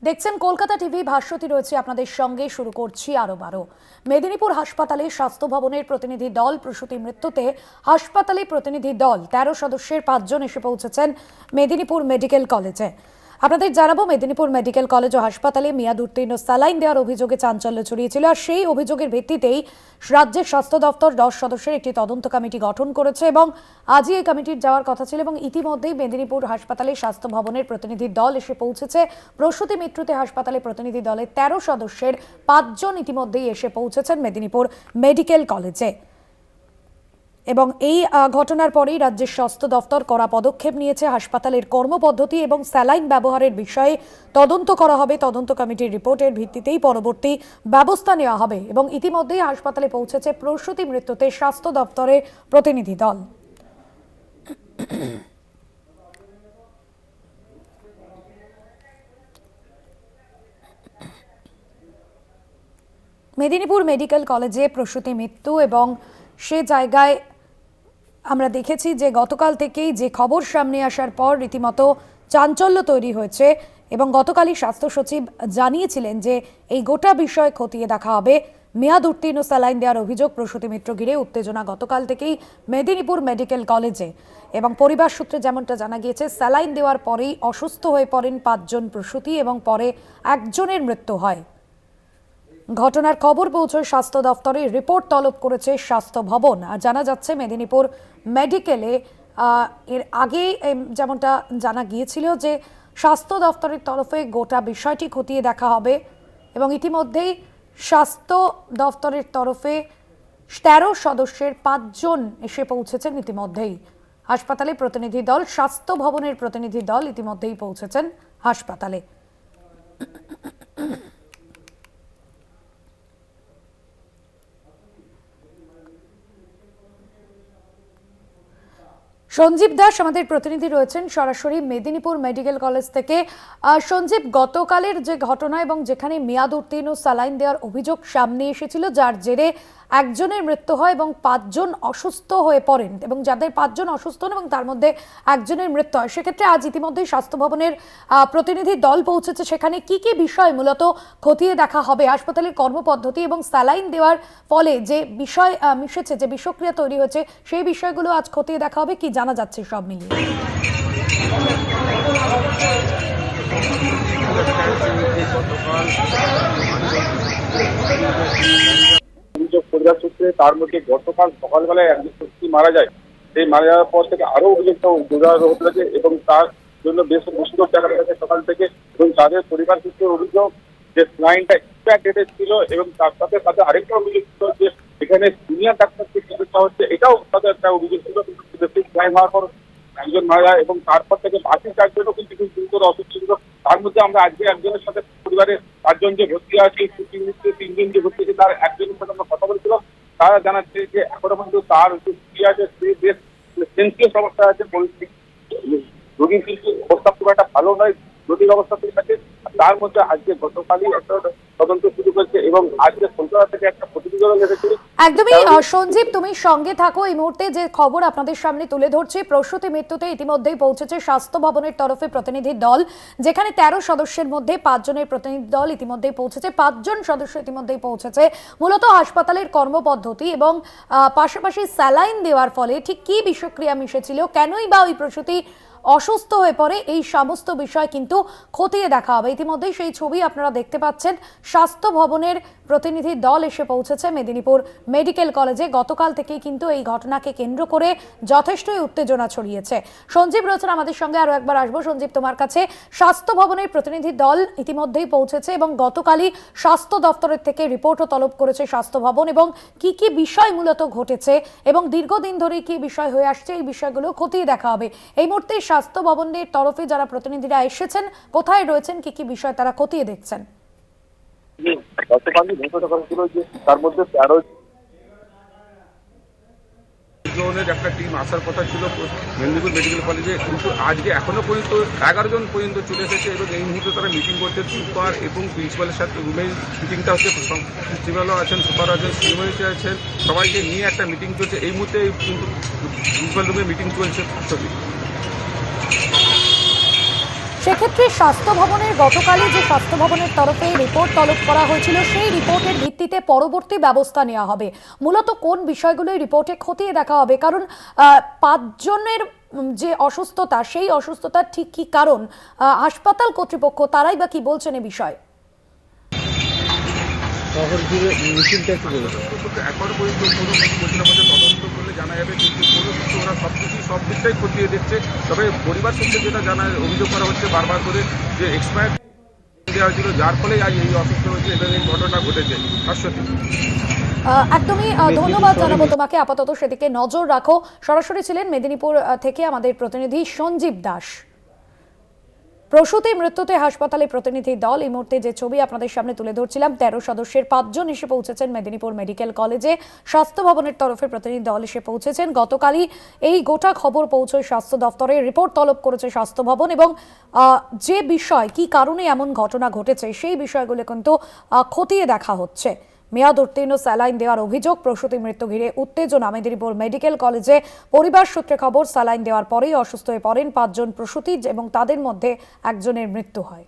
দেখছেন কলকাতা টিভি। ভাস্বতী রয়েছে আপনাদের সঙ্গে। শুরু করছি আরো মেদিনীপুর হাসপাতালে স্বাস্থ্য ভবনের প্রতিনিধি দল প্রসূতি মৃত্যুতে হাসপাতালে প্রতিনিধি দল ১৩ সদস্যের ৫ জন এসে পৌঁছেছেন মেদিনীপুর মেডিকেল কলেজে। আপনাদের জানাবো, মেদিনীপুর মেডিকেল কলেজ ও হাসপাতালে মেয়াদ উত্তীর্ণ স্যালাইন দেওয়ার অভিযোগে চাঞ্চল্য ছড়িয়েছিল, আর সেই অভিযোগের ভিত্তিতেই রাজ্যের স্বাস্থ্য দপ্তর ১০ সদস্যের একটি তদন্ত কমিটি গঠন করেছে এবং আজই এই কমিটির যাওয়ার কথা ছিল। এবং ইতিমধ্যেই মেদিনীপুর হাসপাতালে স্বাস্থ্য ভবনের প্রতিনিধি দল এসে পৌঁছেছে। প্রসূতি মৃত্যুতে হাসপাতালে প্রতিনিধি দলের ১৩ সদস্যের ৫ জন ইতিমধ্যেই এসে পৌঁছেছেন মেদিনীপুর মেডিকেল কলেজে। এবং এই ঘটনার পরেই রাজ্যের স্বাস্থ্য দপ্তর কড়া পদক্ষেপ নিয়েছে। হাসপাতালের কর্মপদ্ধতি এবং স্যালাইন ব্যবহারের বিষয়ে তদন্ত করা হবে। তদন্ত কমিটির রিপোর্টের ভিত্তিতেই পরবর্তী ব্যবস্থা নেওয়া হবে। এবং ইতিমধ্যেই হাসপাতালে পৌঁছেছে প্রসূতি মৃত্যুতে স্বাস্থ্য দপ্তরের প্রতিনিধি দল। মেদিনীপুর মেডিকেল কলেজে প্রসূতি মৃত্যু, এবং সে জায়গায় আমরা দেখেছি যে গতকাল থেকেই যে খবর সামনে আসার পর রীতিমতো চাঞ্চল্য তৈরি হয়েছে। এবং গতকালই স্বাস্থ্য সচিব জানিয়েছিলেন যে এই গোটা বিষয় খতিয়ে দেখা হবে। মেয়াদ উত্তীর্ণ স্যালাইন দেওয়ার অভিযোগ প্রসূতি মৃত্যু ঘিরে উত্তেজনা গতকাল থেকেই মেদিনীপুর মেডিকেল কলেজে। এবং পরিবার সূত্রে যেমনটা জানা গিয়েছে, স্যালাইন দেওয়ার পরেই অসুস্থ হয়ে পড়েন ৫ জন প্রসূতি এবং পরে একজনের মৃত্যু হয়। ঘটনার খবর পৌঁছয় স্বাস্থ্য দফতরে, রিপোর্ট তলব করেছে স্বাস্থ্য ভবন। আর জানা যাচ্ছে মেদিনীপুর মেডিকেলে এর আগে যেমনটা জানা গিয়েছিল যে স্বাস্থ্য দফতরের তরফে গোটা বিষয়টি খতিয়ে দেখা হবে। এবং ইতিমধ্যেই স্বাস্থ্য দফতরের তরফে ১৩ সদস্যের ৫ জন এসে পৌঁছেছেন ইতিমধ্যেই হাসপাতালে। প্রতিনিধি দল, স্বাস্থ্য ভবনের প্রতিনিধি দল ইতিমধ্যেই পৌঁছেছেন হাসপাতালে। সঞ্জীব দাস আমাদের প্রতিনিধি রয়েছেন সরাসরি মেদিনীপুর মেডিকেল কলেজ থেকে। সঞ্জীব, গতকালের যে ঘটনা এবং যেখানে মেয়াদ উত্তীর্ণ স্যালাইন দেওয়ার অভিযোগ সামনে এসেছিল, যার জেরে একজনের মৃত্যু হয় এবং ৫ জন অসুস্থ হয়ে পড়েন, এবং যাদের ৫ জন অসুস্থ হন এবং তার মধ্যে একজনের মৃত্যু হয়, সেক্ষেত্রে আজ ইতিমধ্যেই স্বাস্থ্য ভবনের প্রতিনিধি দল পৌঁছেছে। সেখানে কি কি বিষয় মূলত খতিয়ে দেখা হবে? হাসপাতালের কর্মপদ্ধতি এবং স্যালাইন দেওয়ার ফলে যে বিষয় মিশেছে, যে বিষক্রিয়া তৈরি হয়েছে, সেই বিষয়গুলো আজ খতিয়ে দেখা হবে। কি জানা যাচ্ছে সব মিলিয়ে? পরিবার সূত্রে তার মধ্যে গতকাল সকালবেলায় একজন ব্যক্তি মারা যায়। সেই মারা যাওয়ার পর থেকে আরো অভিযোগটা জোরালো হতে থাকে এবং তার জন্য বেশ মুশকিল দেখা গেছে সকাল থেকে। এবং তাদের পরিবার সূত্রে অভিযোগ যে স্লাইনটা এক্সপায়ার ডেটে ছিল, এবং তার সাথে সাথে আরেকটা অভিযোগ ছিল যে এখানে সিনিয়র ডাক্তারকে চিকিৎসা হচ্ছে, এটাও তাদের একটা অভিযোগ ছিল। কিন্তু স্লাইন হওয়ার পর একজন মারা যায় এবং তারপর থেকে বাকি ৪ জনও কিন্তু খুব গুরুতর অসুস্থ ছিল। তার মধ্যে আমরা আজকে একজনের সাথে পরিবারের ৪ জন যে ভর্তি আছে, ৩ জন যে ভর্তি আছে, তার একজনের সাথে আমরা কথা বলেছিলাম। তারা জানাচ্ছে যে এখনো পর্যন্ত তার যে স্ত্রী আছে, স্ত্রী বেশ সেন্সিটিভ অবস্থা আছে। রোগীর কিন্তু অবস্থা খুব একটা ভালো নয়, জটিল অবস্থা ঠিক আছে। তার মধ্যে আজকে গতকালই একটা তদন্ত শুরু করেছে এবং আজকে কলকাতা থেকে একটা প্রতিবেদন এসেছে। একদমই সঞ্জীব, তুমি সঙ্গে থাকো। এই মুহূর্তে যে খবর আপনাদের সামনে তুলে ধরছি, প্রসূতি মৃত্যুতে ইতিমধ্যেই পৌঁছেছে স্বাস্থ্য ভবনের তরফে প্রতিনিধি দল, যেখানে ১৩ সদস্যের মধ্যে ৫ জনের প্রতিনিধি দল ইতিমধ্যেই পৌঁছেছে। ৫ জন সদস্য ইতিমধ্যেই পৌঁছেছে। মূলত হাসপাতালের কর্মপদ্ধতি এবং পাশাপাশি স্যালাইন দেওয়ার ফলে ঠিক কি বিষক্রিয়া মিশেছিল, কেনই বা ওই প্রসূতি অসুস্থ হয়ে পড়ে, এই সমস্ত বিষয় কিন্তু খতিয়ে দেখা হবে। ইতিমধ্যেই সেই ছবি আপনারা দেখতে পাচ্ছেন। স্বাস্থ্য ভবনের প্রতিনিধি দল এসে পৌঁছেছে মেদিনীপুর মেডিকেল কলেজে। গতকাল থেকেই কিন্তু এই ঘটনাকে কেন্দ্র করে যথেষ্টই উত্তেজনা ছড়িয়েছে। সঞ্জীব রয়েছেন আমাদের সঙ্গে, আরো একবার আসবো সঞ্জীব তোমার কাছে। স্বাস্থ্য ভবনের প্রতিনিধি দল ইতিমধ্যেই পৌঁছেছে এবং গতকালই স্বাস্থ্য দপ্তরের থেকে রিপোর্টও তলব করেছে স্বাস্থ্য ভবন, এবং কি কি বিষয় মূলত ঘটেছে এবং দীর্ঘদিন ধরে কি বিষয় হয়ে আসছে, এই বিষয়গুলো খতিয়ে দেখা হবে। এই মুহূর্তে স্বাস্থ্য ভবনের তরফে যারা প্রতিনিধিরা এসেছেন, কোথায় রয়েছেন, কি কি বিষয় তারা খতিয়ে দেখছেন? গতকালই ঘোষণা করা ছিল যে তার মধ্যে ১৩ জনের একটা টিম আসার কথা ছিল মেদিনীপুর মেডিকেল কলেজে, কিন্তু আজকে এখনো পর্যন্ত ১১ জন পর্যন্ত চলে এসেছে। এবং এই মুহূর্তে তারা মিটিং করছে সুপার এবং প্রিন্সিপালের সাথে। রুমের মিটিংটা হচ্ছে, প্রিন্সিপালও আছেন, সুপার আছেন, সিনিয়রিটি আছেন, সবাইকে নিয়ে একটা মিটিং চলছে এই মুহূর্তে। কিন্তু প্রিন্সিপাল রুমে মিটিং চলছে। সেক্ষেত্রে স্বাস্থ্য ভবনের গতকালই যে স্বাস্থ্য ভবনের তরফে রিপোর্ট তলব করা হয়েছিল সেই রিপোর্টের ভিত্তিতে পরবর্তী ব্যবস্থা নেওয়া হবে। মূলত কোন বিষয়গুলো এই রিপোর্টে খতিয়ে দেখা হবে, কারণ 5 জনের যে অসুস্থতা সেই অসুস্থতার ঠিক কি কারণ, হাসপাতাল কর্তৃপক্ষ তারাই বা কি বলছেন এ বিষয়ে। এখনো পর্যন্ত কোনো পরিচালনা তদন্ত করলে জানা যাবে, কিন্তু কোনো কিছু ওরা সব দিকটাই খতিয়ে দেখছে। তবে পরিবার সূত্রে যেটা জানা অভিযোগ করা হচ্ছে বারবার করে যে এক্সপায়ার দেওয়া হয়েছিল, যার ফলে আজ এই অসুস্থ হয়েছে এবং এই ঘটনা ঘটেছে। শাশ্বতী, একদমই ধন্যবাদ জানাবো তোমাকে। আপাতত সেদিকে নজর রাখো। সরাসরি ছিলেন মেদিনীপুর থেকে আমাদের প্রতিনিধি সঞ্জীব দাস। প্রসূতি মৃত্যুতে হাসপাতালে প্রতিনিধি দল, এই মুহূর্তে যে ছবি আপনাদের সামনে তুলে ধরছিলাম, 13 সদস্যের 5 জন এসে পৌঁছেছেন মেদিনীপুর মেডিকেল কলেজে। স্বাস্থ্য ভবনের তরফে প্রতিনিধি দল এসে পৌঁছেছেন। গতকালই এই গোটা খবর পৌঁছয় স্বাস্থ্য দপ্তরে, রিপোর্ট তলব করেছে স্বাস্থ্য ভবন এবং যে বিষয় কি কারণে এমন ঘটনা ঘটেছে সেই বিষয়গুলো কিন্তু খতিয়ে দেখা হচ্ছে। মেয়াদ উত্তীর্ণ স্যালাইন দেওয়ার অভিযোগ, প্রসূতি মৃত্যু ঘিরে উত্তেজনা মেদিনীপুর মেডিকেল কলেজে। পরিবার সূত্রে খবর, স্যালাইন দেওয়ার পরেই অসুস্থ হয়ে পড়েন 5 জন প্রসূতি এবং তাদের মধ্যে একজনের মৃত্যু হয়।